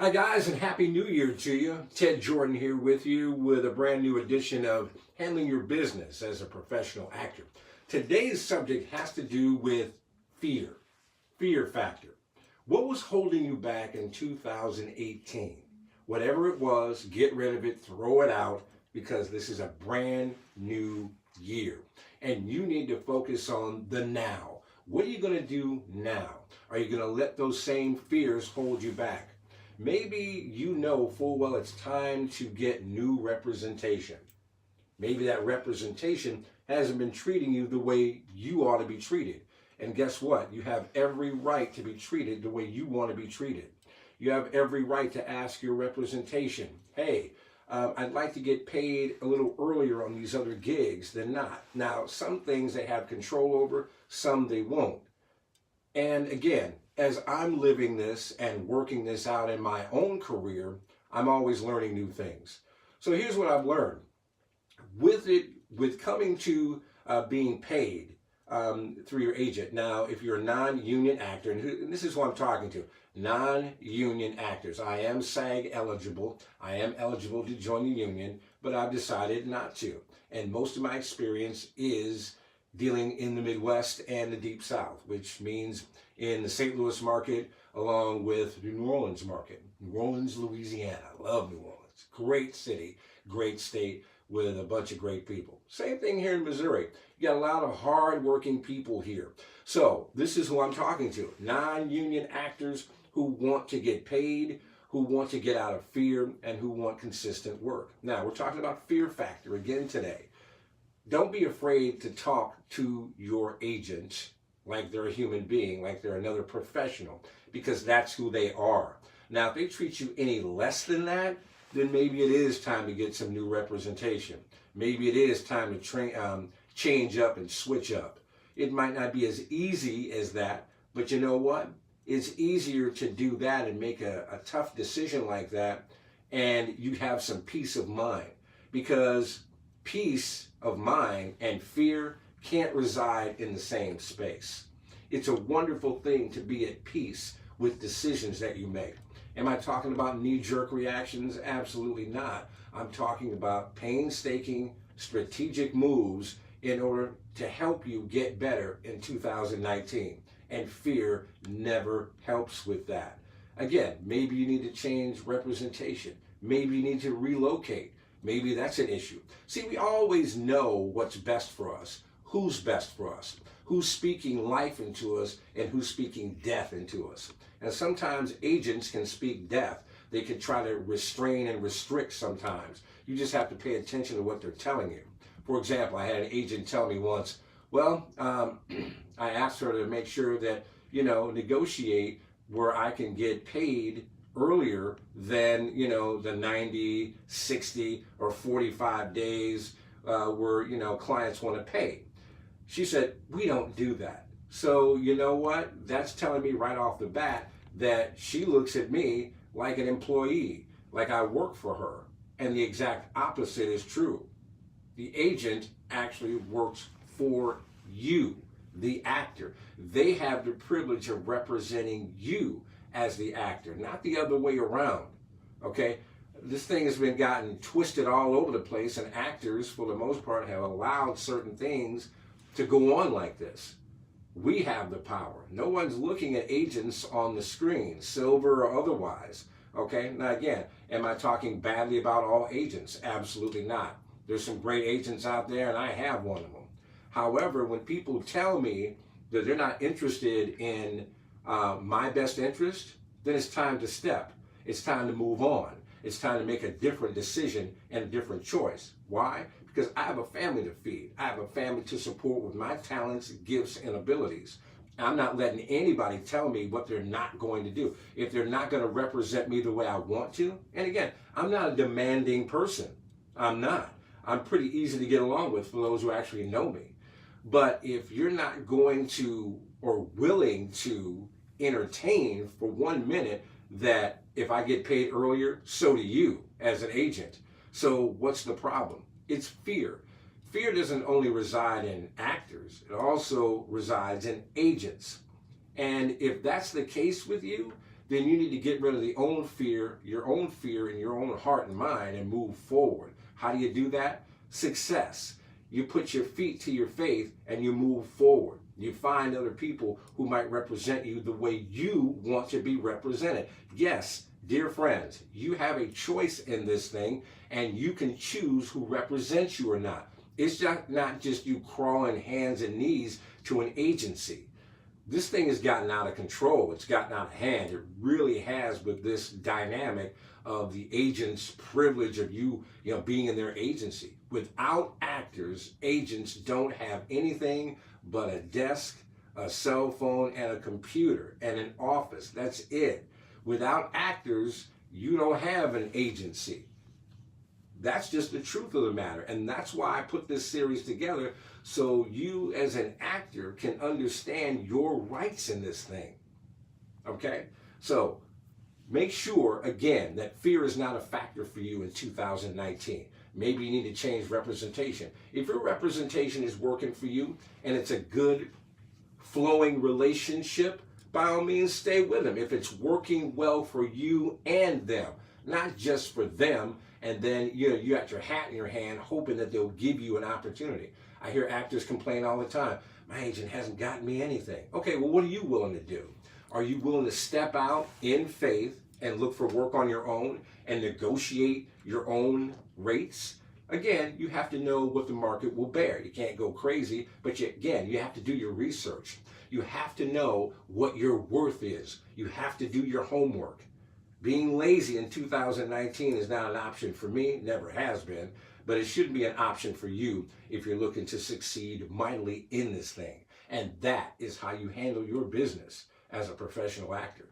Hi guys, and Happy New Year to you. Ted Jordan here with you with a brand new edition of Handling Your Business as a Professional Actor. Today's subject has to do with fear factor. What was holding you back in 2018? Whatever it was, get rid of it, throw it out, because this is a brand new year. And you need to focus on the now. What are you going to do now? Are you going to let those same fears hold you back? Maybe you know full well it's time to get new representation. Maybe that representation hasn't been treating you the way you ought to be treated. And guess what? You have every right to be treated the way you want to be treated. You have every right to ask your representation, hey, I'd like to get paid a little earlier on these other gigs than not. Now, some things they have control over, some they won't. And again, as I'm living this and working this out in my own career, I'm always learning new things. So here's what I've learned. With coming to being paid through your agent. Now, if you're a non-union actor, and this is who I'm talking to, non-union actors. I am SAG eligible. I am eligible to join the union, but I've decided not to. And most of my experience is dealing in the Midwest and the Deep South, which means in the St. Louis market, along with the New Orleans market. New Orleans, Louisiana. I love New Orleans. Great city, great state with a bunch of great people. Same thing here in Missouri. You got a lot of hard-working people here. So this is who I'm talking to. Non-union actors who want to get paid, who want to get out of fear, and who want consistent work. Now, we're talking about fear factor again today. Don't be afraid to talk to your agent like they're a human being, like they're another professional, because that's who they are. Now, if they treat you any less than that, then maybe it is time to get some new representation. Maybe it is time to change up and switch up. It might not be as easy as that, but you know what? It's easier to do that and make a tough decision like that, and you have some peace of mind, because peace of mind and fear can't reside in the same space. It's a wonderful thing to be at peace with decisions that you make. Am I talking about knee-jerk reactions? Absolutely not. I'm talking about painstaking, strategic moves in order to help you get better in 2019. And fear never helps with that. Again, maybe you need to change representation. Maybe you need to relocate. Maybe that's an issue. See, we always know what's best for us, who's best for us, who's speaking life into us, and who's speaking death into us. And sometimes agents can speak death. They can try to restrain and restrict sometimes. You just have to pay attention to what they're telling you. For example, I had an agent tell me once, well, I asked her to make sure that, negotiate where I can get paid earlier than, the 90, 60, or 45 days where, clients want to pay. She said, we don't do that. So you know what? That's telling me right off the bat that she looks at me like an employee, like I work for her. And the exact opposite is true. The agent actually works for you, the actor. They have the privilege of representing you as the actor, not the other way around, okay? This thing has been gotten twisted all over the place, and actors, for the most part, have allowed certain things to go on like this. We have the power. No one's looking at agents on the screen, silver or otherwise, okay? Now again, am I talking badly about all agents? Absolutely not. There's some great agents out there, and I have one of them. However, when people tell me that they're not interested in my best interest, then it's time to step. It's time to move on. It's time to make a different decision and a different choice. Why? Because I have a family to feed. I have a family to support with my talents, gifts, and abilities. I'm not letting anybody tell me what they're not going to do. If they're not going to represent me the way I want to, and again, I'm not a demanding person. I'm not. I'm pretty easy to get along with for those who actually know me. But if you're not going to or willing to entertain for 1 minute that if I get paid earlier, so do you as an agent. So what's the problem? It's fear. Fear doesn't only reside in actors, it also resides in agents. And if that's the case with you, then you need to get rid of your own fear in your own heart and mind and move forward. How do you do that? Success. You put your feet to your faith and you move forward. You find other people who might represent you the way you want to be represented. Yes, dear friends, you have a choice in this thing, and you can choose who represents you or not. It's not just you crawling hands and knees to an agency. This thing has gotten out of control. It's gotten out of hand. It really has, with this dynamic of the agent's privilege of you being in their agency. Without actors, agents don't have anything but a desk, a cell phone, and a computer, and an office. That's it. Without actors, you don't have an agency. That's just the truth of the matter. And that's why I put this series together, so you as an actor can understand your rights in this thing. Okay? So make sure, again, that fear is not a factor for you in 2019. Maybe you need to change representation. If your representation is working for you and it's a good flowing relationship, by all means, stay with them. If it's working well for you and them, not just for them, and then you got your hat in your hand hoping that they'll give you an opportunity. I hear actors complain all the time, my agent hasn't gotten me anything. Okay, well, what are you willing to do? Are you willing to step out in faith and look for work on your own and negotiate your own rates? Again, you have to know what the market will bear. You can't go crazy, but you have to do your research. You have to know what your worth is. You have to do your homework. Being lazy in 2019 is not an option for me, never has been, but it shouldn't be an option for you if you're looking to succeed mightily in this thing. And that is how you handle your business as a professional actor.